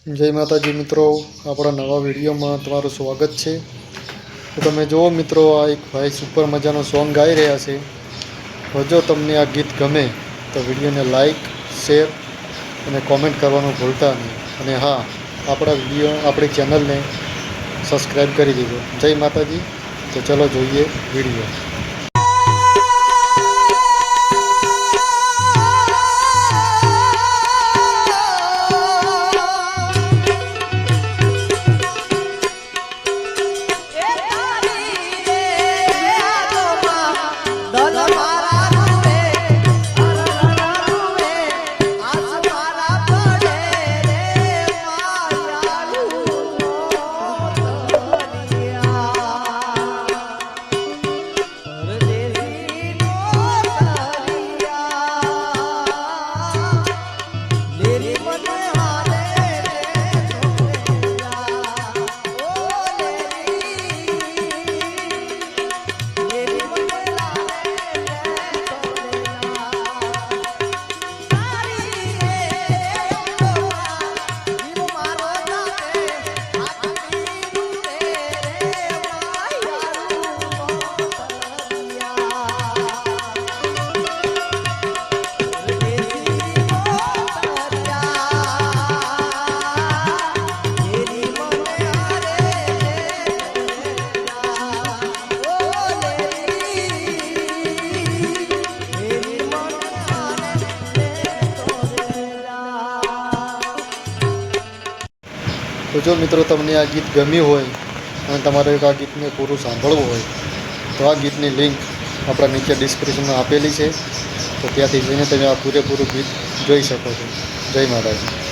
જય માતાજી મિત્રો, આપણા નવા વિડીયોમાં તમારું સ્વાગત છે। તો તમે જુઓ મિત્રો, આ એક ભાઈ સુપર મજાનો સોંગ ગાઈ રહ્યા છે। તો જો તમને આ ગીત ગમે તો વિડીયોને લાઈક, શેર અને કોમેન્ટ કરવાનું ભૂલતા નહીં। અને હા, આપણી ચેનલને સબસ્ક્રાઈબ કરી દીધો। જય માતાજી। તો ચલો જોઈએ વિડીયો। તો જો મિત્રો, તમને આ ગીત ગમ્યું હોય અને તમારે આ ગીતને પૂરું સાંભળવું હોય તો આ ગીતની લિંક આપણા નીચે ડિસ્ક્રિપ્શનમાં આપેલી છે। તો ત્યાંથી જઈને તમે આ પૂરેપૂરું ગીત જોઈ શકો છો। જય માતાજી।